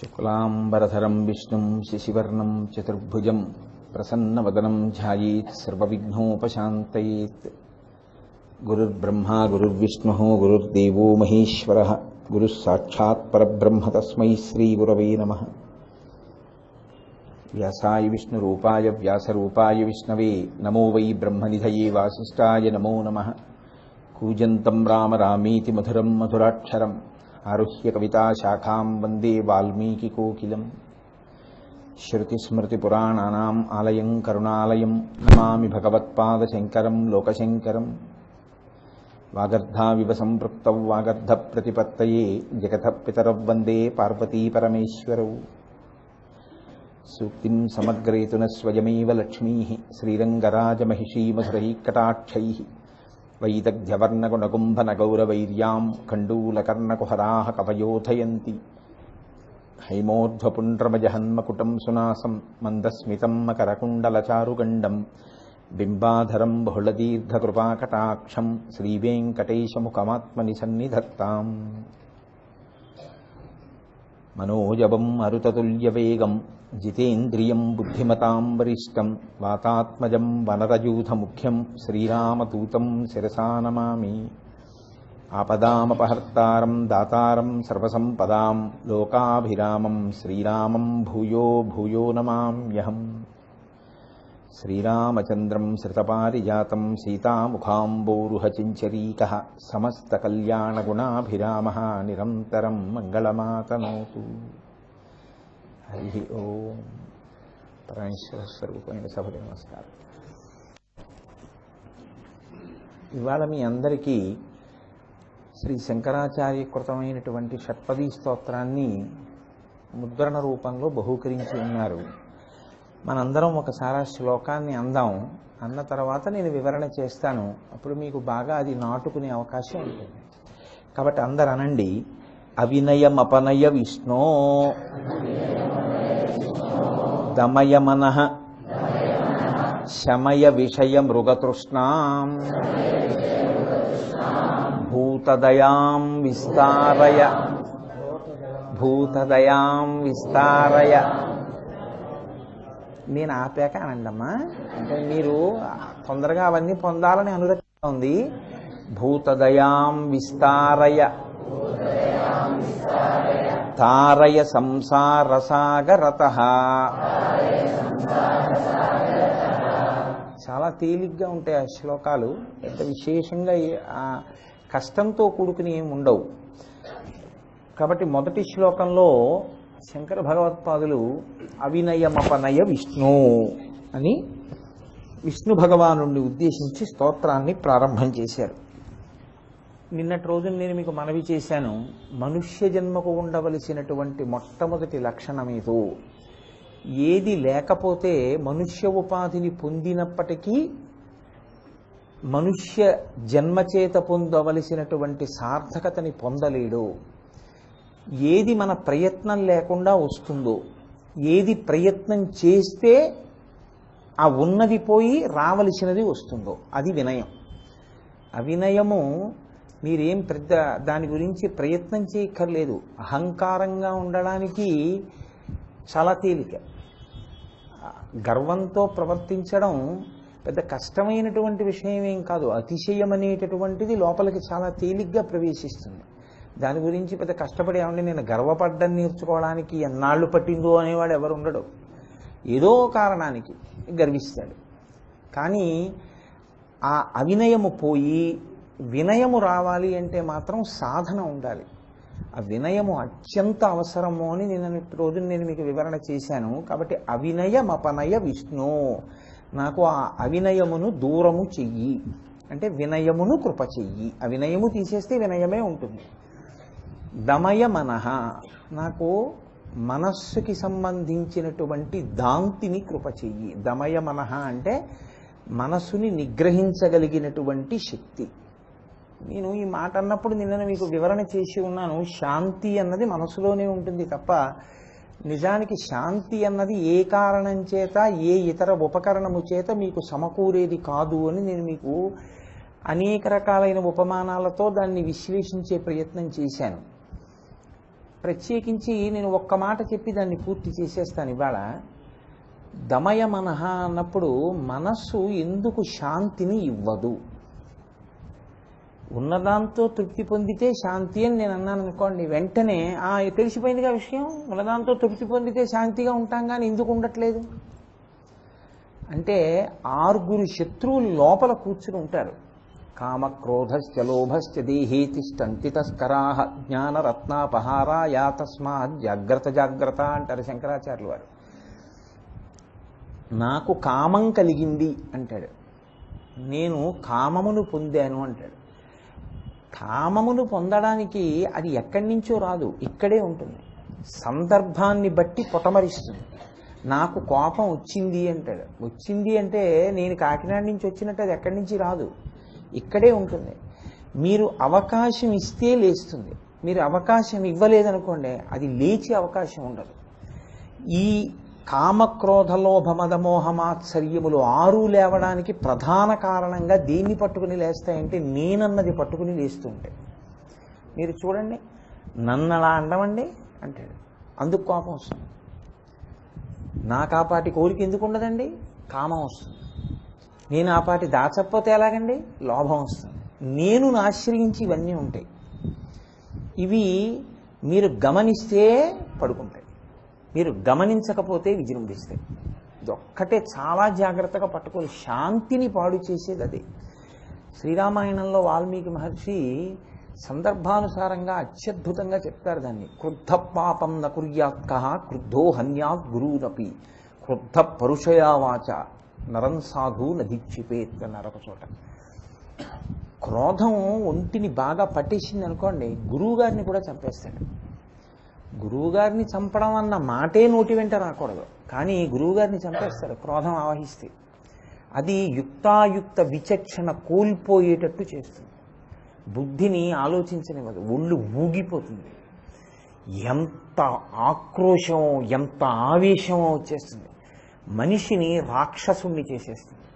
శుక్లాంబరధరం విష్ణుం శశివర్ణం చతుర్భుజం ప్రసన్నవదనం ధ్యాయేత్ సర్వవిఘ్నోపశాంతయేత్. గురుర్బ్రహ్మా గురుర్విష్ణుః గురుర్దేవో మహేశ్వరః గురుః సాక్షాత్ పరబ్రహ్మ తస్మై శ్రీగురవే నమః. వ్యాసాయ విష్ణురూపాయ వ్యాసరూపాయ విష్ణవే నమో వై బ్రహ్మనిధయే వాసిష్ఠాయ నమో నమః. కూజంతం రామ రామేతి మధురం మధురాక్షరం ఆరుహ్య కవితాశాఖాం వందే వాల్మీకికోకిలం. శృతిస్మృతిపురాణానాం ఆలయం కరుణాలయం నమామి భగవత్పాదశంకరం లోకశంకరం. వాగర్ధావివ సంపృక్తౌ వాగర్ధప్రతిపత్తయే జగతః పితరౌ వందే పార్వతీపరమేశ్వరౌ. సూక్తిం సమగ్రేతున స్వయమేవ లక్ష్మీః శ్రీరంగరాజమహిషీమధురైః వైదగ్ధ్యవర్ణగుణగుంభనగౌరవైర్యాం కండూలకర్ణకుహరాः కవయోధయంతి. హైమోర్ధ్వపుండ్రమజహన్మకుటం సునాసం మందస్మితం మకరకుండలచారుగండం బింబాధరం బహుళదీర్ఘకృపాకటాక్షం శ్రీవేంకటేశముఖమాత్మని సన్నిధత్తాం. మనోజవం మరుతతుల్యవేగం జితేంద్రియం బుద్ధిమతాం వరిష్టం వాతాత్మజం వనరయూథముఖ్యం శ్రీరామదూతం శిరసా నమామి. ఆపదామపహర్తారం దాతారం సర్వసంపదాం లోకాభిరామం శ్రీరామం భూయో భూయో నమామ్యహం. శ్రీరామచంద్రం శ్రితపారిజాతం సీతాముఖాంబోరుహచించరీకః సమస్తకల్యాణగుణాభిరామः నిరంతరం మంగళమాతనోతు. హరి ఓం. పరమేశ్వర స్వరూపమైన సభకి నమస్కారం. ఇవాళ మీ అందరికీ శ్రీ శంకరాచార్య కృతమైనటువంటి షట్పదీ స్తోత్రాన్ని ముద్రణ రూపంలో బహూకరించి ఉన్నారు. మనందరం ఒకసారి ఆ శ్లోకాన్ని అందాం. అన్న తర్వాత నేను వివరణ చేస్తాను. అప్పుడు మీకు బాగా అది నాటుకునే అవకాశం ఉంటుంది. కాబట్టి అందరు అనండి. అవినయమపనయ విష్ణో దమయ మనః శమయ విషయ మృగతృష్ణాం భూతదయాం విస్తారయ. నేను ఆపాక అనండమ్మా, అంటే మీరు తొందరగా అవన్నీ పొందాలని అనురక్తి ఉంది. భూతదయాం విస్తారయ తారయ సంసారసాగరతః. చాలా తేలిగ్గా ఉంటాయి ఆ శ్లోకాలు. ఎంత విశేషంగా కష్టంతో కూడుకుని ఏమి ఉండవు. కాబట్టి మొదటి శ్లోకంలో శంకర భగవత్పాదులు అవినయమపనయ విష్ణు అని విష్ణు భగవానుడిని ఉద్దేశించి స్తోత్రాన్ని ప్రారంభం చేశారు. నిన్నటి రోజున నేను మీకు మనవి చేశాను, మనుష్య జన్మకు ఉండవలసినటువంటి మొట్టమొదటి లక్షణమేదో, ఏది లేకపోతే మనుష్య ఉపాధిని పొందినప్పటికీ మనుష్య జన్మచేత పొందవలసినటువంటి సార్థకతని పొందలేడు. ఏది మన ప్రయత్నం లేకుండా వస్తుందో, ఏది ప్రయత్నం చేస్తే ఆ ఉన్నది పోయి రావలసినది వస్తుందో అది వినయం. అవినయము మీరేం పెద్ద దాని గురించి ప్రయత్నం చేయక్కర్లేదు. అహంకారంగా ఉండడానికి చాలా తేలిక. గర్వంతో ప్రవర్తించడం పెద్ద కష్టమైనటువంటి విషయం ఏం కాదు. అతిశయం అనేటటువంటిది లోపలికి చాలా తేలిగ్గా ప్రవేశిస్తుంది. దాని గురించి పెద్ద కష్టపడి ఏమంటే నేను గర్వపడ్డం నేర్చుకోవడానికి ఎన్నాళ్ళు పట్టిందో అనేవాడు ఎవరు ఉండడు. ఏదో కారణానికి గర్విస్తాడు. కానీ ఆ అవినయము పోయి వినయము రావాలి అంటే మాత్రం సాధన ఉండాలి. ఆ వినయము అత్యంత అవసరము అని రోజు నేను మీకు వివరణ చేశాను. కాబట్టి అవినయమపనయ విష్ణు, నాకు ఆ అవినయమును దూరము చెయ్యి అంటే వినయమును కృప చెయ్యి. అవినయము తీసేస్తే వినయమే ఉంటుంది. దమయ మనః, నాకు మనస్సుకి సంబంధించినటువంటి దాంతిని కృప చెయ్యి. దమయ మనః అంటే మనస్సుని నిగ్రహించగలిగినటువంటి శక్తి. నేను ఈ మాట అన్నప్పుడు నిన్న మీకు వివరణ చేసి ఉన్నాను. శాంతి అన్నది మనసులోనే ఉంటుంది తప్ప నిజానికి శాంతి అన్నది ఏ కారణం చేత ఏ ఇతర ఉపకరణము చేత మీకు సమకూరేది కాదు అని నేను మీకు అనేక రకాలైన ఉపమానాలతో దాన్ని విశ్లేషించే ప్రయత్నం చేశాను. ప్రత్యేకించి నేను ఒక్క మాట చెప్పి దాన్ని పూర్తి చేసేస్తాను ఇవాళ. దమయ మనః అన్నప్పుడు మనస్సు ఎందుకు శాంతిని ఇవ్వదు? ఉన్నదాంతో తృప్తి పొందితే శాంతి అని నేను అన్నాను అనుకోండి, వెంటనే తెలిసిపోయిందిగా విషయం. ఉన్నదాంతో తృప్తి పొందితే శాంతిగా ఉంటాం, కానీ ఎందుకు ఉండట్లేదు అంటే 6 శత్రువులు లోపల కూర్చుని ఉంటారు. కామక్రోధశ్చ లోభశ్చ దేహే తిష్టంతి తస్కరాః జ్ఞానరత్నాపహారాయ తస్మాత్ జాగ్రత్త జాగ్రత్త అంటారు శంకరాచార్యులు వారు. నాకు కామం కలిగింది అంటాడు, నేను కామమును పొందాను అంటాడు. కామమును పొందడానికి అది ఎక్కడి నుంచో రాదు, ఇక్కడే ఉంటుంది. సందర్భాన్ని బట్టి పొటమరిస్తుంది. నాకు కోపం వచ్చింది అంటాడు. వచ్చింది అంటే నేను కాకినాడ నుంచి వచ్చినట్టు అది ఎక్కడి నుంచి రాదు, ఇక్కడే ఉంటుంది. మీరు అవకాశం ఇస్తే లేస్తుంది. మీరు అవకాశం ఇవ్వలేదనుకోండి, అది లేచే అవకాశం ఉండదు. ఈ కామక్రోధ లోభ మద మోహ మాత్సర్యములు 6 లేవడానికి ప్రధాన కారణంగా దేన్ని పట్టుకుని లేస్తాయంటే నేనన్నది పట్టుకుని లేస్తుంటాయి. మీరు చూడండి, నన్ను అలా అండమండి అంటాడు, అందుకు కోపం వస్తుంది. నాకు ఆ పాటి కోరిక ఎందుకు ఉండదండి, కామం వస్తుంది. నేను ఆ పాటి దాచకపోతే ఎలాగండి, లోభం వస్తుంది. నేను ఆశ్రయించి ఇవన్నీ ఉంటాయి. ఇవి మీరు గమనిస్తే పడుకుంటాయి, మీరు గమనించకపోతే విజృంభిస్తాయి. ఇదొక్కటే చాలా జాగ్రత్తగా పట్టుకోవాలి. శాంతిని పాడు చేసేది అదే. శ్రీరామాయణంలో వాల్మీకి మహర్షి సందర్భానుసారంగా అత్యద్భుతంగా చెప్తారు దాన్ని. క్రుద్ధ పాపం న కుర్యాత్కః క్రుద్ధో హన్యాత్ గురూనపి క్రుద్ధ పరుషయా వాచ నరం సాధు నదీక్షిపేత్ అన్నారు ఒక చోట. క్రోధం ఒంటిని బాగా పట్టేసింది అనుకోండి, గురువు గారిని కూడా చంపేస్తాడు. గురువుగారిని చంపడం అన్న మాటే నోటి వెంట రాకూడదు, కానీ గురువుగారిని చంపేస్తాడు క్రోధం ఆవహిస్తే. అది యుక్తాయుక్త విచక్షణ కోల్పోయేటట్టు చేస్తుంది, బుద్ధిని ఆలోచించనివ్వదు, ఒళ్ళు ఊగిపోతుంది. ఎంత ఆక్రోశమో ఎంత ఆవేశమో వచ్చేస్తుంది, మనిషిని రాక్షసుణ్ణి చేసేస్తుంది.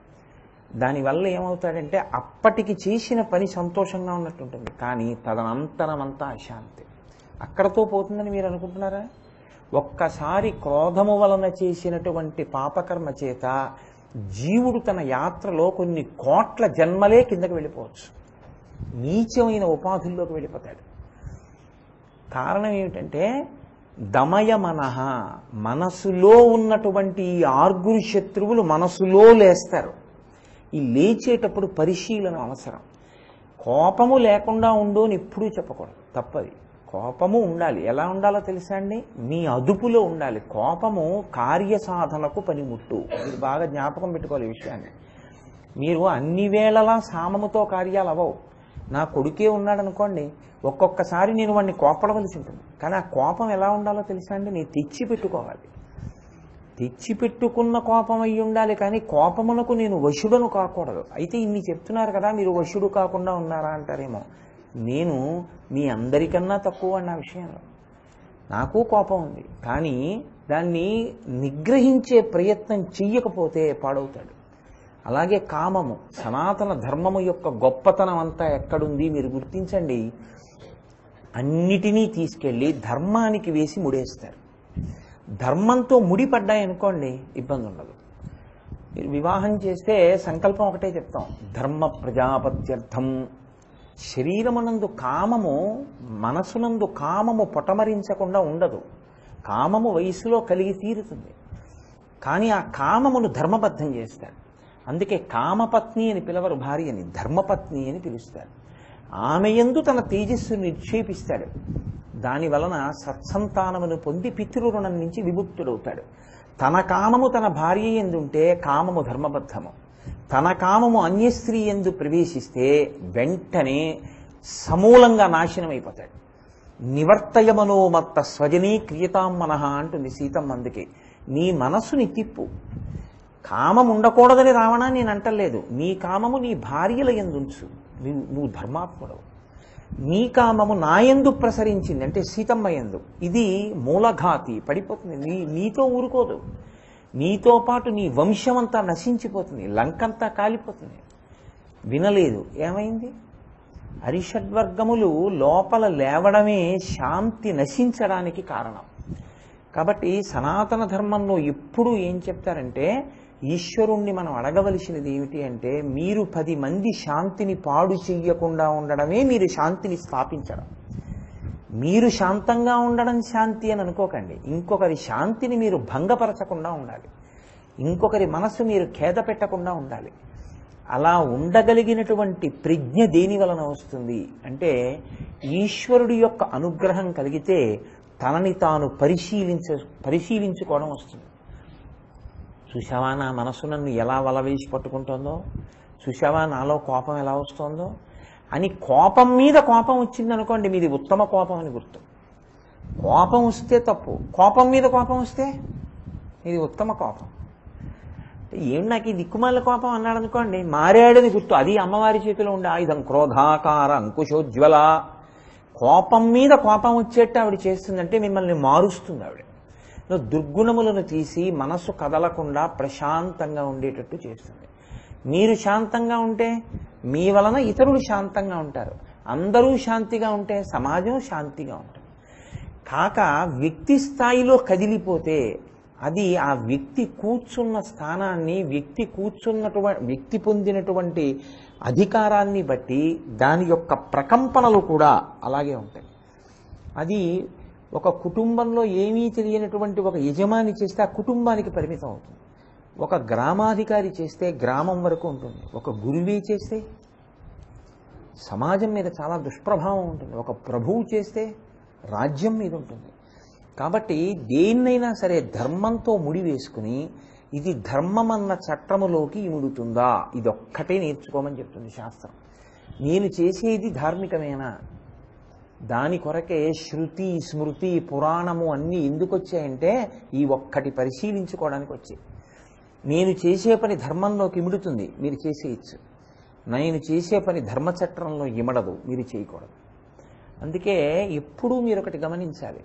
దానివల్ల ఏమవుతాడంటే అప్పటికి చేసిన పని సంతోషంగా ఉన్నట్టుంటుంది, కానీ తదనంతరమంతా అశాంతి. అక్కడతో పోతుందని మీరు అనుకుంటున్నారా? ఒక్కసారి క్రోధము వలన చేసినటువంటి పాపకర్మ చేత జీవుడు తన యాత్రలో కొన్ని కోట్ల జన్మలే కిందకి వెళ్ళిపోవచ్చు, నీచమైన ఉపాధుల్లోకి వెళ్ళిపోతాడు. కారణం ఏమిటంటే దమయ మనః, మనసులో ఉన్నటువంటి ఈ 6 శత్రువులు మనసులో లేస్తారు. ఈ లేచేటప్పుడు పరిశీలన అవసరం. కోపము లేకుండా ఉండు అని ఎప్పుడూ చెప్పకూడదు, తప్పది. కోపము ఉండాలి. ఎలా ఉండాలో తెలుసా అండి? మీ అదుపులో ఉండాలి. కోపము కార్యసాధనకు పనిముట్టు. మీరు బాగా జ్ఞాపకం పెట్టుకోవాలి ఈ విషయాన్ని. మీరు అన్ని వేళలా సామముతో కార్యాలు అవ్వవు. నా కొడుకే ఉన్నాడనుకోండి, ఒక్కొక్కసారి నేను వాడిని కోపడవలసి ఉంటుంది, కానీ ఆ కోపం ఎలా ఉండాలో తెలుసా అండి? నేను తెచ్చిపెట్టుకోవాలి. తెచ్చిపెట్టుకున్న కోపం అయి ఉండాలి, కానీ కోపమునకు నేను వశుడను కాకూడదు. అయితే ఇన్ని చెప్తున్నారు కదా, మీరు వశుడు కాకుండా ఉన్నారా అంటారేమో. నేను మీ అందరికన్నా తక్కువ అన్న విషయంలో నాకు కోపం ఉంది, కానీ దాన్ని నిగ్రహించే ప్రయత్నం చెయ్యకపోతే పాడవుతాడు. అలాగే కామము, సనాతన ధర్మము యొక్క గొప్పతనం అంతా ఎక్కడుంది మీరు గుర్తించండి. అన్నిటినీ తీసుకెళ్ళి ధర్మానికి వేసి ముడేస్తారు. ధర్మంతో ముడిపడ్డాయనుకోండి ఇబ్బంది ఉండదు. మీరు వివాహం చేస్తే సంకల్పం ఒకటే చెప్తాం, ధర్మ ప్రజాపత్యర్థం. శరీరమునందు కామము, మనసునందు కామము పొటమరించకుండా ఉండదు. కామము వయసులో కలిగి తీరుతుంది, కానీ ఆ కామమును ధర్మబద్ధం చేస్తాడు. అందుకే కామపత్ని అని పిలవరు భార్యని, ధర్మపత్ని అని పిలుస్తారు. ఆమె యందు తన తేజస్సును నిక్షేపిస్తాడు. దాని వలన సత్సంతానమును పొంది పితృరుణం నుంచి విముక్తుడవుతాడు. తన కామము తన భార్య యందుంటే కామము ధర్మబద్ధము. తన కామము అన్య స్త్రీ యందు ప్రవేశిస్తే వెంటనే సమూలంగా నాశనం అయిపోతాడు. నివర్తయమనోమత్త స్వజనీ క్రియతాం మనః అంటుంది సీతమ్మ. అందుకే నీ మనస్సుని తిప్పు. కామం ఉండకూడదని రావణ నేను అంటలేదు. నీ కామము నీ భార్యల యందుంచు, నువ్వు ధర్మాత్ముడవు. నీ కామము నాయందు ప్రసరించింది అంటే సీతమ్మ యందు, ఇది మూలఘాతి, పడిపోతుంది. నీతో ఊరుకోదు, నీతో పాటు నీ వంశమంతా నశించిపోతుంది, లంకంతా కాలిపోతుంది. వినలేదు, ఏమైంది? అరిషడ్వర్గములు లోపల లేవడమే శాంతి నశించడానికి కారణం. కాబట్టి సనాతన ధర్మంలో ఎప్పుడు ఏం చెప్తారంటే, ఈశ్వరుణ్ణి మనం అడగవలసినది ఏమిటి అంటే, మీరు 10 మంది శాంతిని పాడు చెయ్యకుండా ఉండడమే మీరు శాంతిని స్థాపించడం. మీరు శాంతంగా ఉండడం శాంతి అని అనుకోకండి. ఇంకొకరి శాంతిని మీరు భంగపరచకుండా ఉండాలి. ఇంకొకరి మనసు మీరు ఖేద పెట్టకుండా ఉండాలి. అలా ఉండగలిగినటువంటి ప్రజ్ఞ దేని వలన వస్తుంది అంటే, ఈశ్వరుడి యొక్క అనుగ్రహం కలిగితే తనని తాను పరిశీలించుకోవడం వస్తుంది. చూశావా నా మనసు నన్ను ఎలా వలవేసి పట్టుకుంటుందో, చూశావా నాలో కోపం ఎలా వస్తుందో అని. కోపం మీద కోపం వచ్చిందనుకోండి, మీది ఉత్తమ కోపం అని గుర్తు. కోపం వస్తే తప్పు, కోపం మీద కోపం వస్తే ఇది ఉత్తమ కోపం. ఏం నాకు ఈ దిక్కుమాల కోపం అన్నాడు అనుకోండి, మారాడని గుర్తు. అది అమ్మవారి చేతిలో ఉండే ఆయుధం, క్రోధాకార అంకుశోజ్వల. కోపం మీద కోపం వచ్చేట్టు ఆవిడ చేస్తుందంటే మిమ్మల్ని మారుస్తుంది ఆవిడ. దుర్గుణములను తీసి మనసు కదలకుండా ప్రశాంతంగా ఉండేటట్టు చేస్తుంది. మీరు శాంతంగా ఉంటే మీ వలన ఇతరులు శాంతంగా ఉంటారు. అందరూ శాంతిగా ఉంటే సమాజం శాంతిగా ఉంటుంది. కాక వ్యక్తి స్థాయిలో కదిలిపోతే అది ఆ వ్యక్తి కూర్చున్న స్థానాన్ని, వ్యక్తి పొందినటువంటి అధికారాన్ని బట్టి దాని యొక్క ప్రకంపనలు కూడా అలాగే ఉంటాయి. అది ఒక కుటుంబంలో ఏమీ తెలియనటువంటి ఒక యజమాని చేస్తే ఆ కుటుంబానికి పరిమితం అవుతుంది. ఒక గ్రామాధికారి చేస్తే గ్రామం వరకు ఉంటుంది. ఒక గురువే చేస్తే సమాజం మీద చాలా దుష్ప్రభావం ఉంటుంది. ఒక ప్రభువు చేస్తే రాజ్యం మీద ఉంటుంది. కాబట్టి దేన్నైనా సరే ధర్మంతో ముడి వేసుకుని ఇది ధర్మం అన్న చట్టములోకి ఇముడుతుందా, ఇదొక్కటే నేర్చుకోమని చెప్తుంది శాస్త్రం. నేను చేసేది ధార్మికమేనా, దాని కొరకే శృతి స్మృతి పురాణము అన్నీ ఎందుకు వచ్చాయంటే ఈ ఒక్కటి పరిశీలించుకోవడానికి వచ్చాయి. నేను చేసే పని ధర్మంలోకి ఇముడుతుంది, మీరు చేసేయచ్చు. నేను చేసే పని ధర్మచట్రంలో ఇమడదు, మీరు చేయకూడదు. అందుకే ఎప్పుడూ మీరు ఒకటి గమనించాలి,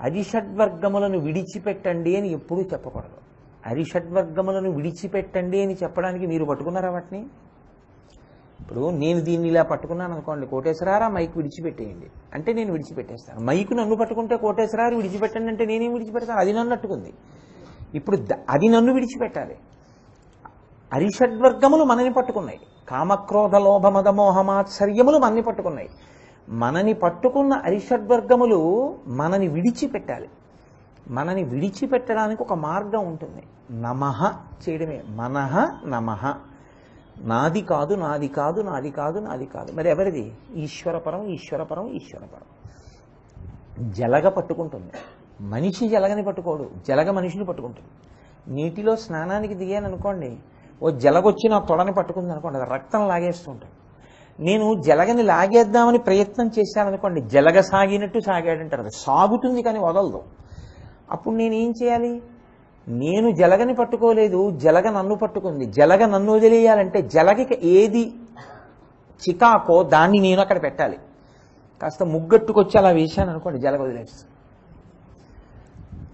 అరిషడ్వర్గములను విడిచిపెట్టండి అని ఎప్పుడూ చెప్పకూడదు. అరిషడ్వర్గములను విడిచిపెట్టండి అని చెప్పడానికి మీరు పట్టుకున్నారా వాటిని? ఇప్పుడు నేను దీన్ని ఇలా పట్టుకున్నాను అనుకోండి, కోటేశ్వరారా మైక్ విడిచిపెట్టేయండి అంటే నేను విడిచిపెట్టేస్తాను. మైకు నన్ను పట్టుకుంటే కోటేశ్వరారు విడిచిపెట్టండి అంటే నేనేం విడిచిపెడతాను? అది నన్ను అట్టుకుంది. ఇప్పుడు అది నన్ను విడిచిపెట్టాలి. అరిషడ్వర్గములు మనని పట్టుకున్నాయి. కామక్రోధ లోభ మద మోహమాత్సర్యములు మనని పట్టుకున్నాయి. మనని పట్టుకున్న అరిషడ్వర్గములు మనని విడిచిపెట్టాలి. మనని విడిచిపెట్టడానికి ఒక మార్గం ఉంటుంది. నమః చేయడమే. మనః నమః. నాది కాదు, నాది కాదు, నాది కాదు, నాది కాదు. మరి ఎవరిది? ఈశ్వరపరం, ఈశ్వరపరం, ఈశ్వరపరం. జలగ పట్టుకుంటుంది, మనిషి జలగని పట్టుకోడు, జలగ మనిషిని పట్టుకుంటుంది. నీటిలో స్నానానికి దిగాను అనుకోండి, ఓ జలగొచ్చి నా తొడని పట్టుకుంది అనుకోండి, అది రక్తం లాగేస్తుంటుంది. నేను జలగని లాగేద్దామని ప్రయత్నం చేశాననుకోండి, జలగ సాగినట్టు సాగాడంటారు. అది సాగుతుంది కానీ వదలదు. అప్పుడు నేనేం చేయాలి? నేను జలగని పట్టుకోలేదు, జలగ నన్ను పట్టుకుంది. జలగ నన్ను వదిలేయాలంటే జలగకి ఏది చికాకో దాన్ని నేను అక్కడ పెట్టాలి. కాస్త ముగ్గట్టుకొచ్చి అలా వేశాను అనుకోండి, జలగ వదిలేస్తుంది.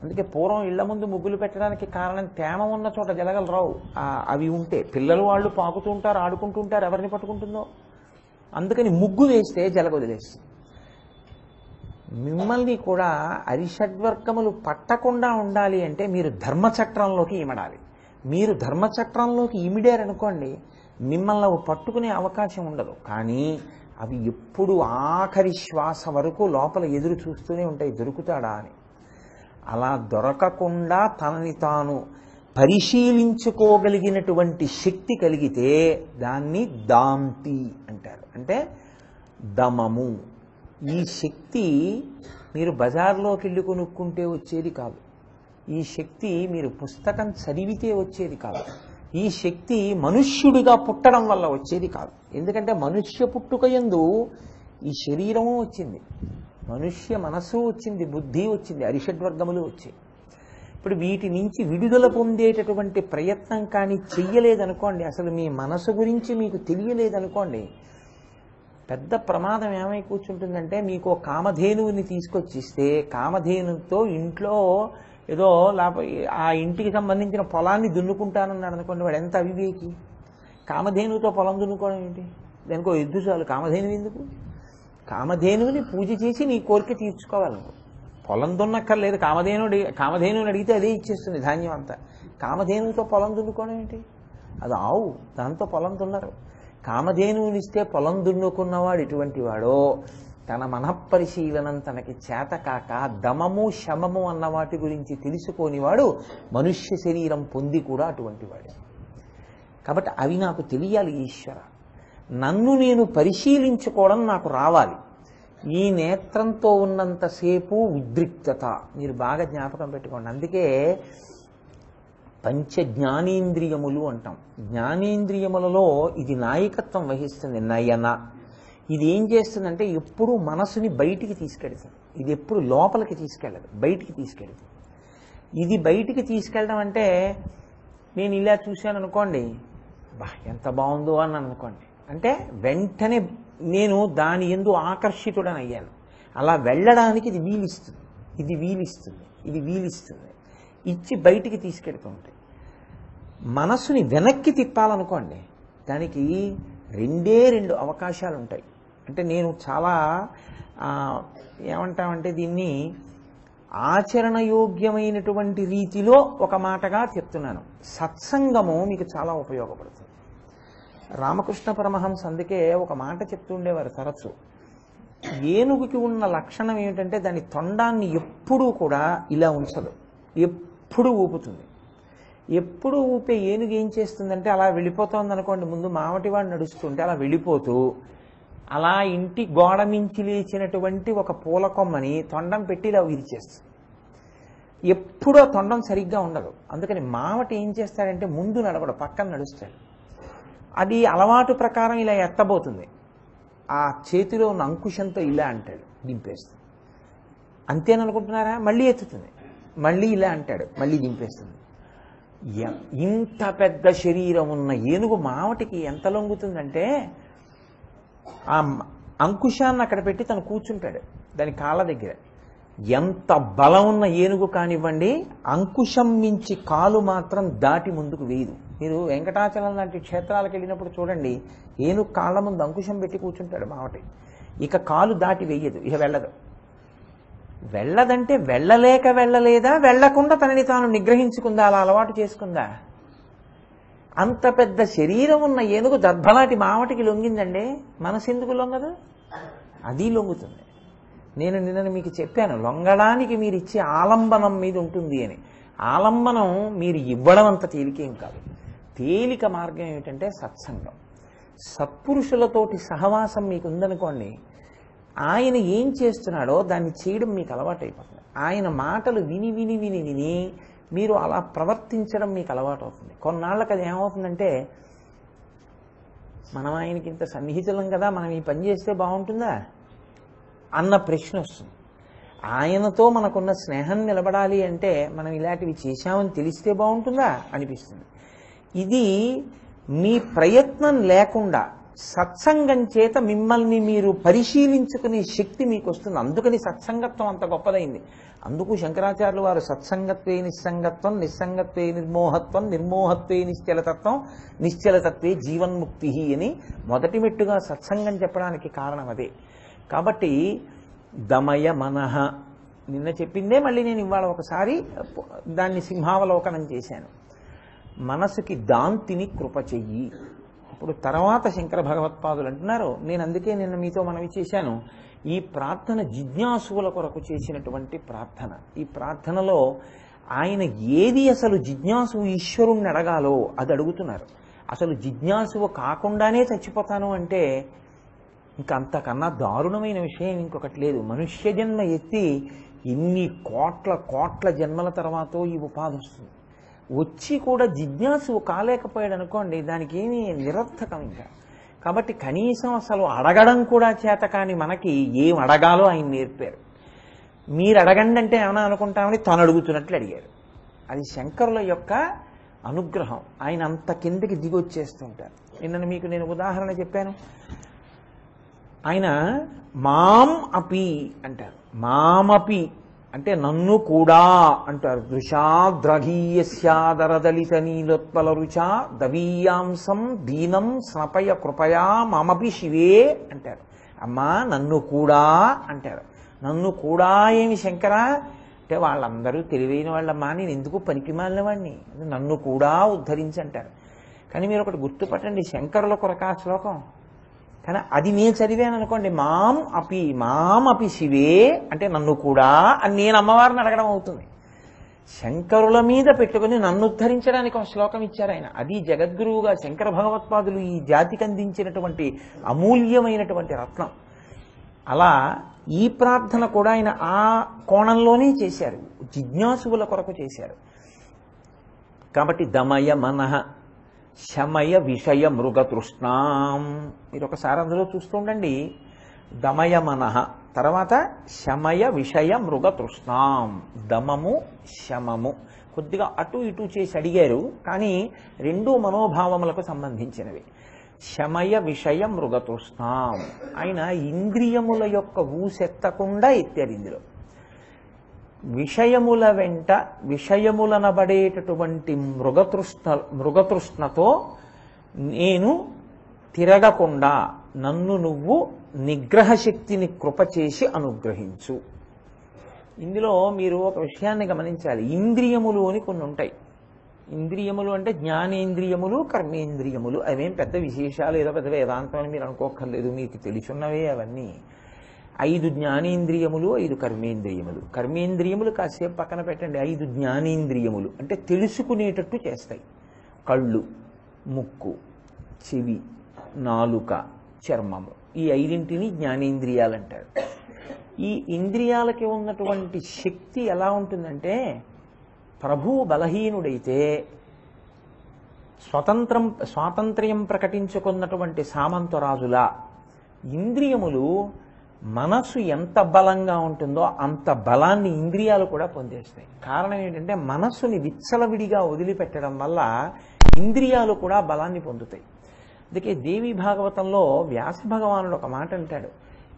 అందుకే పూర్వం ఇళ్ల ముందు ముగ్గులు పెట్టడానికి కారణం తేమ ఉన్న చోట జలగలు రావు. అవి ఉంటే పిల్లలు వాళ్ళు పాకుతూ ఉంటారు, ఆడుకుంటూ ఉంటారు, ఎవరిని పట్టుకుంటుందో. అందుకని ముగ్గు వేస్తే జలగ వదిలేస్తుంది. మిమ్మల్ని కూడా అరిషడ్వర్గములు పట్టకుండా ఉండాలి అంటే మీరు ధర్మచట్రంలోకి ఇమడాలి. మీరు ధర్మచట్రంలోకి ఇమిడారనుకోండి, మిమ్మల్ని అవి పట్టుకునే అవకాశం ఉండదు. కానీ అవి ఎప్పుడు ఆఖరి శ్వాస వరకు లోపల ఎదురు చూస్తూనే ఉంటాయి, దొరుకుతాడా అని. అలా దొరకకుండా తనని తాను పరిశీలించుకోగలిగినటువంటి శక్తి కలిగితే దాన్ని దాంతి అంటారు. అంటే దమము. ఈ శక్తి మీరు బజార్లోకి వెళ్ళి కొనుక్కుంటే వచ్చేది కాదు. ఈ శక్తి మీరు పుస్తకం చదివితే వచ్చేది కాదు. ఈ శక్తి మనుష్యుడిగా పుట్టడం వల్ల వచ్చేది కాదు. ఎందుకంటే మనుష్య పుట్టుకయందు ఈ శరీరము వచ్చింది, మనుష్య మనస్సు వచ్చింది, బుద్ధి వచ్చింది, అరిషడ్వర్గములు వచ్చాయి. ఇప్పుడు వీటి నుంచి విడుదల పొందేటటువంటి ప్రయత్నం కానీ చెయ్యలేదనుకోండి, అసలు మీ మనసు గురించి మీకు తెలియలేదనుకోండి, పెద్ద ప్రమాదం ఏమై కూర్చుంటుందంటే, మీకు కామధేనువుని తీసుకొచ్చిస్తే కామధేనుతో ఇంట్లో ఏదో ఆ ఇంటికి సంబంధించిన పొలాన్ని దున్నుకుంటానన్నాడు అనుకోండి, వాడు ఎంత అవివేకి. కామధేనువుతో పొలం దున్నుకోవడం ఏంటి? దానికో ఎద్దు చాలు, కామధేనువు ఎందుకు? కామధేనువుని పూజ చేసి నీ కోరిక తీర్చుకోవాలనుకో. పొలం దున్నక్కర్లేదు, కామధేనువుని అడిగితే అదే ఇచ్చేస్తుంది ధాన్యం అంతా. కామధేనువుతో పొలం దున్నుకోవడం ఏంటి? అది ఆవు, దాంతో పొలం దున్నరు. కామధేనువునిస్తే పొలం దున్నుకున్నవాడు ఎటువంటి వాడో, తన మనఃపరిశీలనం తనకి చేత కాక దమము శమము అన్న వాటి గురించి తెలుసుకోనివాడు మనుష్య శరీరం పొంది కూడా అటువంటి వాడు. కాబట్టి అవి నాకు తెలియాలి ఈశ్వర, నన్ను నేను పరిశీలించుకోవడం నాకు రావాలి. ఈ నేత్రంతో ఉన్నంతసేపు ఉద్రిక్తత, మీరు బాగా జ్ఞాపకం పెట్టుకోండి. అందుకే పంచ జ్ఞానేంద్రియములు అంటాం. జ్ఞానేంద్రియములలో ఇది నాయకత్వం వహిస్తుంది. నయన ఇది ఏం చేస్తుందంటే ఎప్పుడు మనసుని బయటికి తీసుకెళ్తుంది. ఇది ఎప్పుడు లోపలికి తీసుకెళ్ళదు, బయటికి తీసుకెళ్తుంది. ఇది బయటికి తీసుకెళ్ళడం అంటే నేను ఇలా చూశాను అనుకోండి, బా ఎంత బాగుందో అని అనుకోండి, అంటే వెంటనే నేను దాని యందు ఆకర్షితుడని అయ్యాను. అలా వెళ్ళడానికి ఇది వీలిస్తుంది, ఇది వీలిస్తుంది, ఇది వీలిస్తుంది, ఇచ్చి బయటికి తీసుకెడుతుంటాయి. మనసుని వెనక్కి తిప్పాలనుకోండి, దానికి రెండు అవకాశాలు ఉంటాయి. అంటే నేను చాలా ఏమంటామంటే దీన్ని ఆచరణయోగ్యమైనటువంటి రీతిలో ఒక మాటగా చెప్తున్నాను. సత్సంగము మీకు చాలా ఉపయోగపడుతుంది. రామకృష్ణ పరమహంస అందుకే ఒక మాట చెప్తుండేవారు తరచు. ఏనుగుకి ఉన్న లక్షణం ఏమిటంటే దాని తొండాన్ని ఎప్పుడూ కూడా ఇలా ఉంచదు, ఎప్పుడు ఊపుతుంది. ఎప్పుడు ఊపే ఏనుగు ఏం చేస్తుందంటే అలా వెళ్ళిపోతుంది అనుకోండి, ముందు మావటివాడు నడుస్తుంటే అలా వెళ్ళిపోతూ అలా ఇంటి గోడ మించి లేచినటువంటి ఒక పూల కొమ్మని తొండం పెట్టి ఇలా విరిచేస్తుంది. ఎప్పుడూ తొండం సరిగ్గా ఉండదు. అందుకని మావటి ఏం చేస్తాడంటే ముందు నడవడు, పక్కన నడుస్తాడు. అది అలవాటు ప్రకారం ఇలా ఎత్తబోతుంది, ఆ చేతిలో ఉన్న అంకుశంతో ఇలా అంటాడు, దింపేస్తుంది. అంతేననుకుంటున్నారా? మళ్ళీ ఎత్తుతుంది, మళ్ళీ ఇలా అంటాడు, మళ్ళీ దింపేస్తుంది. ఇంత పెద్ద శరీరం ఉన్న ఏనుగు మావటికి ఎంత లొంగుతుందంటే ఆ అంకుశాన్ని అక్కడ పెట్టి తను కూర్చుంటాడు దాని కాళ్ళ దగ్గర. ఎంత బలం ఉన్న ఏనుగు కానివ్వండి, అంకుశం మించి కాలు మాత్రం దాటి ముందుకు వేయదు. మీరు వెంకటాచలం లాంటి క్షేత్రాలకు వెళ్ళినప్పుడు చూడండి, ఏనుగు కాళ్ళ ముందు అంకుశం పెట్టి కూర్చుంటాడు మావటి, ఇక కాలు దాటి వేయదు, ఇక వెళ్ళదు. వెళ్ళదంటే వెళ్ళలేక వెళ్ళలేదా, వెళ్ళకుండా తనని తాను నిగ్రహించుకుందా, అలా అలవాటు చేసుకుందా? అంత పెద్ద శరీరం ఉన్న ఏనుగు దర్భలాటి మావటికి లొంగిందండి, మనసు ఎందుకు లొంగదు? అది లొంగుతుంది. నేను నిన్న మీకు చెప్పాను, లొంగడానికి మీరు ఇచ్చే ఆలంబనం మీద ఉంటుంది అని. ఆలంబనం మీరు ఇవ్వడం అంత తేలికేం కాదు. తేలిక మార్గం ఏమిటంటే సత్సంగం. సత్పురుషులతోటి సహవాసం మీకు ఉందనుకోండి, ఆయన ఏం చేస్తున్నాడో దాన్ని చేయడం మీకు అలవాటైపోతుంది. ఆయన మాటలు విని విని విని విని మీరు అలా ప్రవర్తించడం మీకు అలవాటు అవుతుంది. కొన్నాళ్ళకి అది ఏమవుతుందంటే, మనం ఆయనకి ఇంత సన్నిహితులం కదా, మనం ఈ పని చేస్తే బాగుంటుందా అన్న ప్రశ్న వస్తుంది. ఆయనతో మనకున్న స్నేహం నిలబడాలి అంటే మనం ఇలాంటివి చేశామని తెలిస్తే బాగుంటుందా అనిపిస్తుంది. ఇది మీ ప్రయత్నం లేకుండా సత్సంగం చేత మిమ్మల్ని మీరు పరిశీలించుకునే శక్తి మీకు వస్తుంది. అందుకని సత్సంగత్వం అంత గొప్పదైంది. అందుకు శంకరాచార్యులు వారు సత్సంగత్వే నిస్సంగత్వం, నిస్సంగత్వే నిర్మోహత్వం, నిర్మోహత్వే నిశ్చలతత్వం, నిశ్చలతత్వే జీవన్ముక్తి అని మొదటి మెట్టుగా సత్సంగం చెప్పడానికి కారణం అదే. కాబట్టి దమయ మనః నిన్న చెప్పిందే మళ్ళీ నేను ఇవాళ ఒకసారి దాన్ని సింహావలోకనం చేశాను. మనసుకి దాంతిని కృప చెయ్యి. ఇప్పుడు తర్వాత శంకర భగవత్పాదులు అంటున్నారు, నేను అందుకే నిన్న మీతో మనవి చేశాను, ఈ ప్రార్థన జిజ్ఞాసువుల కొరకు చేసినటువంటి ప్రార్థన. ఈ ప్రార్థనలో ఆయన ఏది అసలు జిజ్ఞాసువు ఈశ్వరుణ్ణి అడగాలో అది అడుగుతున్నారు. అసలు జిజ్ఞాసువు కాకుండానే చచ్చిపోతాను అంటే ఇంకా అంతకన్నా దారుణమైన విషయం ఇంకొకటి లేదు. మనుష్య జన్మ ఎత్తి ఇన్ని కోట్ల కోట్ల జన్మల తర్వాత ఈ ఉపాధి వస్తుంది. వచ్చి కూడా జిజ్ఞాసువు కాలేకపోయాడు అనుకోండి, దానికి ఏమీ నిరర్థకం ఇంకా. కాబట్టి కనీసం అసలు అడగడం కూడా చేత కాని మనకి ఏం అడగాలో ఆయన నేర్పారు. మీరు అడగండి అంటే ఏమైనా అనుకుంటామని తను అడుగుతున్నట్లు అడిగారు. అది శంకరుల యొక్క అనుగ్రహం. ఆయన అంత కిందకి దిగొచ్చేస్తుంటారు. నిన్న మీకు నేను ఉదాహరణ చెప్పాను. ఆయన మాం అపి అంటారు. మామపి అంటే నన్ను కూడా అంటారు. దృశాద్రఘీయస్యాదరదలిత నీలోత్పల రుచా దవీయాంసం దీనం స్నపయ కృపయా మమపి శివే అంటారు. అమ్మా నన్ను కూడా అంటారు. నన్ను కూడా ఏమి శంకరా అంటే వాళ్ళందరూ తెలివైన వాళ్ళమ్మా, నేను ఎందుకు పనికిమాలిన వాడిని, నన్ను కూడా ఉద్ధరించంటారు. కానీ మీరు ఒకటి గుర్తుపట్టండి, శంకరుల కొరకా శ్లోకం, కానీ అది నేను చదివాను అనుకోండి, మాం అపి శివే అంటే నన్ను కూడా అని నేను అమ్మవారిని అడగడం అవుతుంది. శంకరుల మీద పెట్టుకుని నన్ను ఉద్ధరించడానికి ఒక శ్లోకం ఇచ్చారు ఆయన. అది జగద్గురువుగా శంకర భగవత్పాదులు ఈ జాతికి అందించినటువంటి అమూల్యమైనటువంటి రత్నం. అలా ఈ ప్రార్థన కూడా ఆయన ఆ కోణంలోనే చేశారు, జిజ్ఞాసువుల కొరకు చేశారు. కాబట్టి దమయ మనః శమయ విషయ మృగతృష్ణాం, మీరు ఒకసారి అందులో చూస్తుండండి. దమయ మనః తర్వాత శమయ విషయ మృగతృష్ణాం, దమము శమము కొద్దిగా అటు ఇటు చేసి అడిగారు, కానీ రెండు మనోభావములకు సంబంధించినవి. శమయ విషయ మృగతృష్ణాం, ఆయన ఇంద్రియముల యొక్క ఊసెత్తకుండా ఎత్తారు. ఇందులో విషయముల వెంట విషయములనబడేటటువంటి మృగతృష్ణతో నేను తిరగకుండా నన్ను నువ్వు నిగ్రహ శక్తిని కృప చేసి అనుగ్రహించు. ఇందులో మీరు ఒక విషయాన్ని గమనించాలి. ఇంద్రియములు అని కొన్ని ఉంటాయి. ఇంద్రియములు అంటే జ్ఞానేంద్రియములు, కర్మేంద్రియములు. అవేం పెద్ద విశేషాలు, ఏదో పెద్ద వేదాంతం అని మీరు అనుకోక్కర్లేదు, మీకు తెలుసున్నవే అవన్నీ. 5 జ్ఞానేంద్రియములు, 5 కర్మేంద్రియములు. కర్మేంద్రియములు కాసేపు పక్కన పెట్టండి. 5 జ్ఞానేంద్రియములు అంటే తెలుసుకునేటట్టు చేస్తాయి. కళ్ళు, ముక్కు, చెవి, నాలుక, చర్మము, ఈ 5ంటిని జ్ఞానేంద్రియాలు అంటారు. ఈ ఇంద్రియాలకి ఉన్నటువంటి శక్తి ఎలా ఉంటుందంటే, ప్రభువు బలహీనుడైతే స్వాతంత్ర్యం ప్రకటించుకున్నటువంటి సామంతరాజులా ఇంద్రియములు మనసు ఎంత బలంగా ఉంటుందో అంత బలాన్ని ఇంద్రియాలు కూడా పొందేస్తాయి. కారణం ఏంటంటే మనస్సుని విచ్చలవిడిగా వదిలిపెట్టడం వల్ల ఇంద్రియాలు కూడా బలాన్ని పొందుతాయి. అందుకే దేవి భాగవతంలో వ్యాస భగవానుడు ఒక మాట అంటాడు,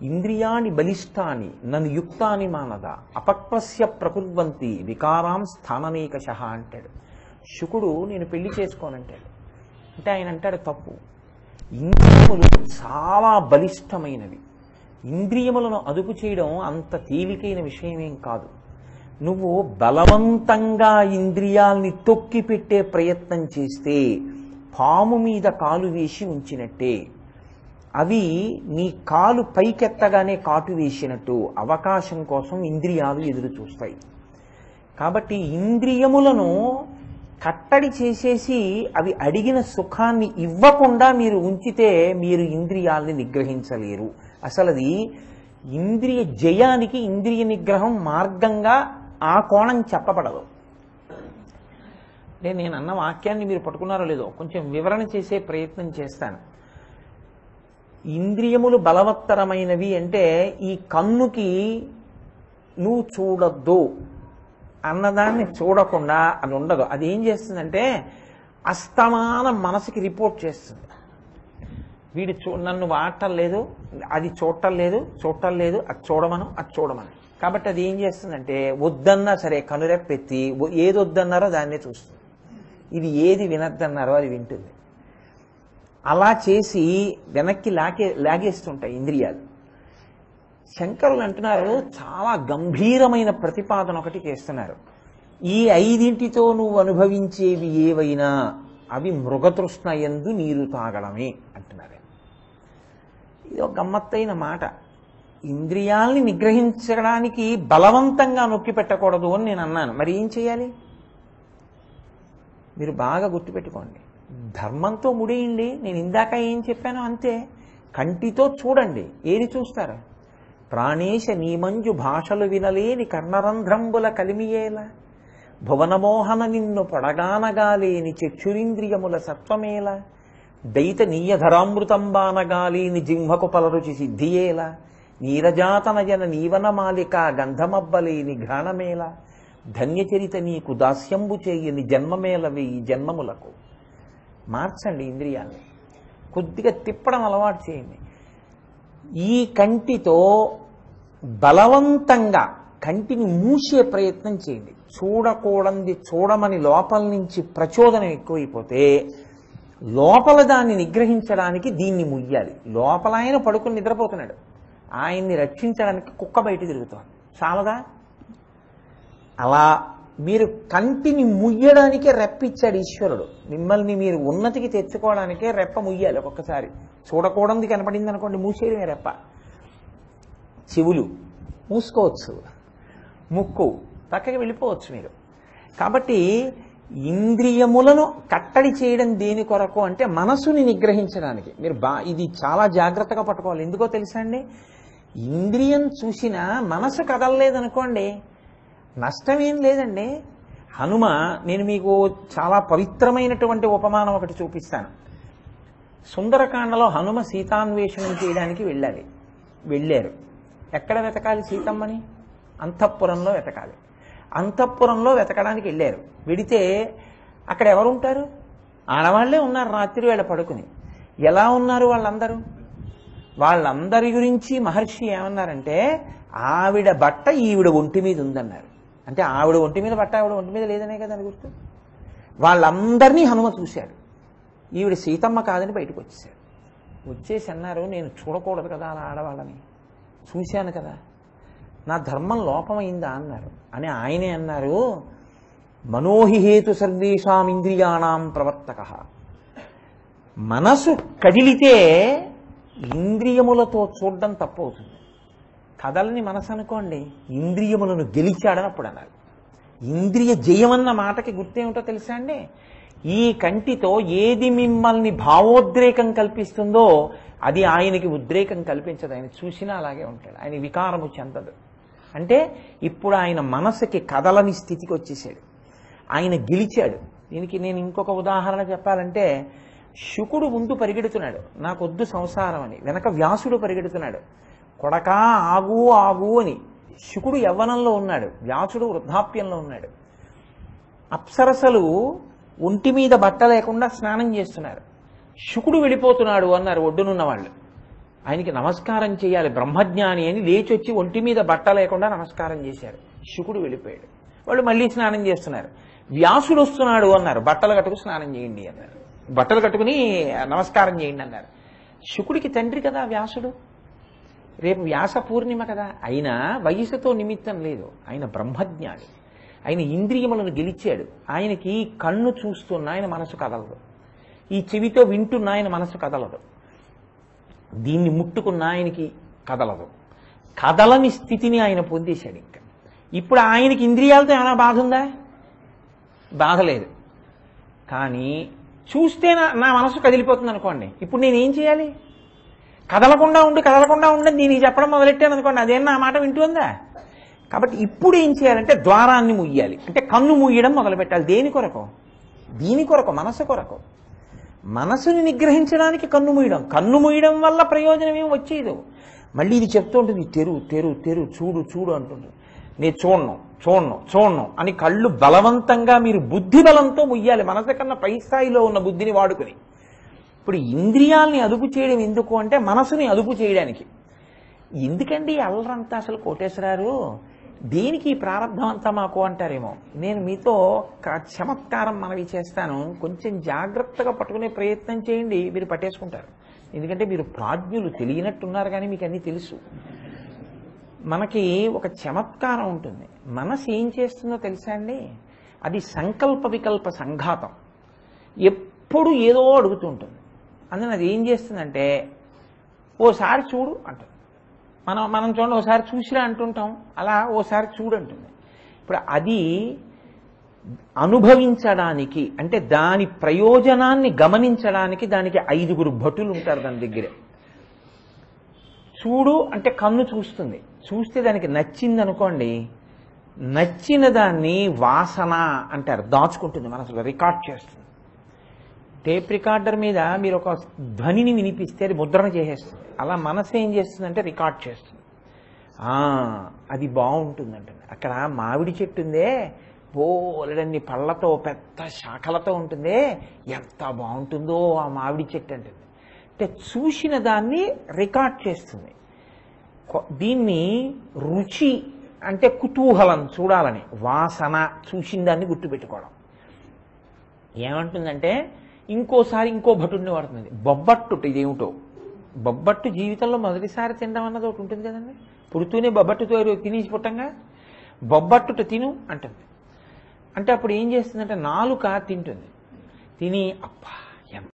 ఇంద్రియాణి బలిష్టాని నన్ను యుక్తాని మానద అపక్వస్య ప్రకుర్వంతి వికారాం స్థాననేకశః అంటాడు. శుకుడు నేను పెళ్లి చేసుకోనంటాడు. అంటే ఆయన అంటాడు తప్పు. ఇంద్రియములు చాలా బలిష్టమైనవి. ఇంద్రియములను అదుపు చేయడం అంత తేలికైన విషయమేం కాదు. నువ్వు బలవంతంగా ఇంద్రియాల్ని తొక్కి పెట్టే ప్రయత్నం చేస్తే పాము మీద కాలు వేసి ఉంచినట్టే. అవి నీ కాలు పైకెత్తగానే కాటు వేసినట్టు అవకాశం కోసం ఇంద్రియాలు ఎదురు చూస్తాయి. కాబట్టి ఇంద్రియములను కట్టడి చేసేసి అవి అడిగిన సుఖాన్ని ఇవ్వకుండా మీరు ఉంచితే మీరు ఇంద్రియాల్ని నిగ్రహించలేరు. అసలు అది ఇంద్రియ జయానికి ఇంద్రియ నిగ్రహం మార్గంగా ఆ కోణం చెప్పబడదు. అంటే నేను అన్న వాక్యాన్ని మీరు పట్టుకున్నారో లేదో కొంచెం వివరణ చేసే ప్రయత్నం చేస్తాను. ఇంద్రియములు బలవత్తరమైనవి అంటే ఈ కన్నుకి నువ్వు చూడొద్దు అన్నదాన్ని చూడకుండా అది ఉండదు. అది ఏం చేస్తుందంటే అస్తమానం మనసుకి రిపోర్ట్ చేస్తుంది. వీడు నన్ను వాడటం లేదు, అది చూడటం లేదు, అది చూడమని. కాబట్టి అది ఏం చేస్తుందంటే వద్దన్నా సరే కనురెప్పెత్తి ఏది వద్దన్నారో దాన్నే చూస్తుంది. ఇది ఏది వినద్దన్నారో అది వింటుంది. అలా చేసి వెనక్కి లాగేస్తుంటాయి ఇంద్రియాలు. శంకరులు అంటున్నారు, చాలా గంభీరమైన ప్రతిపాదన ఒకటి చేస్తున్నారు. ఈ 5ంటితో నువ్వు అనుభవించేవి ఏవైనా అవి మృగతృష్ణ యందు నీరు తాగడమే అంటున్నారు. ఇది ఒక గమ్మత్తైన మాట. ఇంద్రియాల్ని నిగ్రహించడానికి బలవంతంగా నొక్కి పెట్టకూడదు అని నేను అన్నాను. మరి ఏం చేయాలి? మీరు బాగా గుర్తుపెట్టుకోండి. ధర్మంతో ముడియండి. నేను ఇందాక ఏం చెప్పానో అంతే. కంటితో చూడండి. ఏది చూస్తారు? ప్రాణేశ నీమంజు భాషలు వినలేని కర్ణరంధ్రంబుల కలిమియేలా, భువనమోహన నిన్ను పడగానగాలేని చక్షురింద్రియముల సత్వమేలా, దైత నీయధరామృతంబానగాలేని జింహకు పలరుచి సిద్ధియేలా, నీరజాతనయన నీవనమాలిక గంధమబ్బలేని ఘ్రాణమేలా, ధన్యచరిత నీకు దాస్యంబు చేయని జన్మమేల వెయ్యి జన్మములకు. మార్చండి ఇంద్రియాన్ని, కొద్దిగా తిప్పడం అలవాటు చేయండి. ఈ కంటితో బలవంతంగా కంటిని మూసే ప్రయత్నం చేయండి. చూడకూడంది చూడమని లోపల నుంచి ప్రచోదనం ఎక్కువైపోతే లోపల దాన్ని నిగ్రహించడానికి దీన్ని ముయ్యాలి. లోపల ఆయన పడుకుని నిద్రపోతున్నాడు, ఆయన్ని రక్షించడానికి కుక్క బయట తిరుగుతోంది, చాలదా? అలా మీరు కంటిని ముయ్యడానికే రెప్పిచ్చాడు ఈశ్వరుడు. మిమ్మల్ని మీరు ఉన్నతికి తెచ్చుకోవడానికే రెప్ప ముయ్యాలి. ఒక్కొక్కసారి చూడకూడదు కనపడింది అనుకోండి, మూసేయడమే రెప్ప. చెవులు మూసుకోవచ్చు, ముక్కు పక్కకి వెళ్ళిపోవచ్చు మీరు. కాబట్టి ఇంద్రియములను కట్టడి చేయడం దేని కొరకు అంటే మనసుని నిగ్రహించడానికి. మీరు ఇది చాలా జాగ్రత్తగా పట్టుకోవాలి. ఎందుకో తెలుసా అండి, ఇంద్రియం చూసినా మనసు కదలలేదనుకోండి నష్టమేం లేదండి. హనుమ, నేను మీకు చాలా పవిత్రమైనటువంటి ఉపమానం ఒకటి చూపిస్తాను. సుందరకాండలో హనుమ సీతాన్వేషణం చేయడానికి వెళ్ళారు. ఎక్కడ వెతకాలి సీతమ్మని? అంతఃపురంలో వెతకాలి. అంతఃపురంలో వెతకడానికి వెళ్ళారు. వెడితే అక్కడ ఎవరుంటారు? ఆడవాళ్లే ఉన్నారు. రాత్రి వేళ పడుకుని ఎలా ఉన్నారు వాళ్ళందరూ? వాళ్ళందరి గురించి మహర్షి ఏమన్నారంటే, ఆవిడ బట్ట ఈవిడ ఒంటి మీద ఉందన్నారు. అంటే ఆవిడ ఒంటి మీద బట్ట ఆవిడ ఒంటి మీద లేదనే కదా అని గుర్తు. వాళ్ళందరినీ హనుమ చూశాడు. ఈవిడ సీతమ్మ కాదని బయటకు వచ్చేసాడు. వచ్చేసి అన్నారు, నేను చూడకూడదు కదా అలా ఆడవాళ్ళని, చూశాను కదా, నా ధర్మం లోపమైందా అన్నారు. అని ఆయనే అన్నారు, మనోహి హేతు సర్వేషాం ఇంద్రియాణం ప్రవర్తక. మనసు కదిలితే ఇంద్రియములతో చూడడం తప్పవుతుంది. కదలని మనసు అనుకోండి, ఇంద్రియములను గెలిచాడని అప్పుడు అన్నారు. ఇంద్రియ జయమన్న మాటకి గుర్తేమిటో తెలుసా అండి? ఈ కంటితో ఏది మిమ్మల్ని భావోద్రేకం కల్పిస్తుందో అది ఆయనకి ఉద్రేకం కల్పించదు. ఆయన చూసినా అలాగే ఉంటాడు, ఆయన వికారము చెందదు. అంటే ఇప్పుడు ఆయన మనసుకి కదలని స్థితికి వచ్చేసాడు, ఆయన గెలిచాడు. దీనికి నేను ఇంకొక ఉదాహరణ చెప్పాలంటే, శుకుడు ముందు పరిగెడుతున్నాడు, నాకొద్దు సంసారం అని. వెనక వ్యాసుడు పరిగెడుతున్నాడు, కొడకా ఆగు ఆగు అని. శుకుడు యవ్వనంలో ఉన్నాడు, వ్యాసుడు వృద్ధాప్యంలో ఉన్నాడు. అప్సరసలు ఒంటి మీద బట్ట లేకుండా స్నానం చేస్తున్నారు. శుకుడు వెళ్ళిపోతున్నాడు అన్నారు ఒడ్డునున్న వాళ్ళు. ఆయనకి నమస్కారం చేయాలి బ్రహ్మజ్ఞాని అని లేచి వచ్చి ఒంటి మీద బట్ట లేకుండా నమస్కారం చేశారు. శుకుడు వెళ్ళిపోయాడు. వాళ్ళు మళ్ళీ స్నానం చేస్తున్నారు. వ్యాసుడు వస్తున్నాడు అన్నారు, బట్టలు కట్టుకు స్నానం చేయండి అన్నారు, బట్టలు కట్టుకుని నమస్కారం చేయండి అన్నారు. శుకుడికి తండ్రి కదా వ్యాసుడు, రేపు వ్యాస పూర్ణిమ కదా. అయినా వయసుతో నిమిత్తం లేదు, ఆయన బ్రహ్మజ్ఞాని. ఆయన ఇంద్రియములను గెలిచాడు. ఆయనకి కన్ను చూస్తున్న ఆయన మనసు కదలదు, ఈ చెవితో వింటున్న ఆయన మనసు కదలదు, దీన్ని ముట్టుకున్న ఆయనకి కదలదు. కదలని స్థితిని ఆయన పొందేశాడు. ఇంకా ఇప్పుడు ఆయనకి ఇంద్రియాలతో ఏమైనా బాధ ఉందా? బాధ లేదు. కానీ చూస్తే నా మనసు కదిలిపోతుంది అనుకోండి, ఇప్పుడు నేనేం చేయాలి? కదలకుండా ఉండి దీనికి చెప్పడం మొదలెట్టాను అనుకోండి, అదేం నా మాట వింటుందా? కాబట్టి ఇప్పుడు ఏం చేయాలంటే ద్వారాన్ని ముయ్యాలి, అంటే కన్ను ముయ్యడం మొదలు పెట్టాలి. దేని కొరకు? దీని కొరకు, మనసు కొరకు. మనసుని నిగ్రహించడానికి కన్ను మూయడం. కన్ను మూయడం వల్ల ప్రయోజనం ఏం వచ్చేది? మళ్ళీ ఇది చెప్తూ ఉంటుంది, తెరు తెరు తెరు, చూడు చూడు అంటుంది. నేను చూడను అని కళ్ళు బలవంతంగా మీరు బుద్ధి బలంతో ముయ్యాలి, మనసు కన్నా పై స్థాయిలో ఉన్న బుద్ధిని వాడుకుని. ఇప్పుడు ఇంద్రియాల్ని అదుపు చేయడం ఎందుకు అంటే మనసుని అదుపు చేయడానికి. ఎందుకండి అల్లరంతా అసలు కోటేశ్వరారు, దేనికి ఈ ప్రారంభం అంతా మాకు అంటారేమో. నేను మీతో చమత్కారం మనవి చేస్తాను, కొంచెం జాగ్రత్తగా పట్టుకునే ప్రయత్నం చేయండి, మీరు పట్టేసుకుంటారు. ఎందుకంటే మీరు ప్రాజ్ఞులు, తెలియనట్టున్నారు కానీ మీకు అన్నీ తెలుసు. మనకి ఒక చమత్కారం ఉంటుంది. మనసు ఏం చేస్తుందో తెలుసా అండి? అది సంకల్ప వికల్ప సంఘాతం, ఎప్పుడు ఏదో అడుగుతూ ఉంటుంది. అందుకని అది ఏం చేస్తుందంటే, ఓసారి చూడు అంటుంది. మనం చూడండి, ఓసారి చూసిరా అంటుంటాం, అలా ఓసారి చూడు అంటుంది. ఇప్పుడు అది అనుభవించడానికి, అంటే దాని ప్రయోజనాన్ని గమనించడానికి దానికి 5 భటులు ఉంటారు దాని దగ్గర. చూడు అంటే కన్ను చూస్తుంది, చూస్తే దానికి నచ్చింది అనుకోండి, నచ్చిన దాన్ని వాసన అంటారు, దాచుకుంటుంది మనసులో, రికార్డ్ చేస్తుంది. టేప్ రికార్డర్ మీద మీరు ఒక ధ్వనిని వినిపిస్తే అది ముద్రణ చేసేస్తుంది. అలా మనసు ఏం చేస్తుందంటే రికార్డ్ చేస్తుంది. అది బాగుంటుందంట. అక్కడ మామిడి చెట్టు ఉందే, బోలెడన్ని పళ్ళతో పెద్ద శాఖలతో ఉంటుందే, ఎంత బాగుంటుందో ఆ మామిడి చెట్టు అంటుంది. అంటే చూసిన దాన్ని రికార్డ్ చేస్తుంది. దీన్ని రుచి అంటే కుతూహలం చూడాలని, వాసన చూసిన దాన్ని గుర్తుపెట్టుకోవడం. ఏమంటుందంటే ఇంకోసారి ఇంకో భటుడిని వాడుతుంది. బొబ్బట్టు ఇదేమిటో, బొబ్బట్టు జీవితంలో మొదటిసారి తినడం అన్నది ఒకటి ఉంటుంది కదండి. పుడుతూనే బొబ్బట్టుతో తినేసి పుట్టంగా బొబ్బట్టుట తిను అంటుంది. అంటే అప్పుడు ఏం చేస్తుందంటే నాలుక తింటుంది. తిని అబ్బా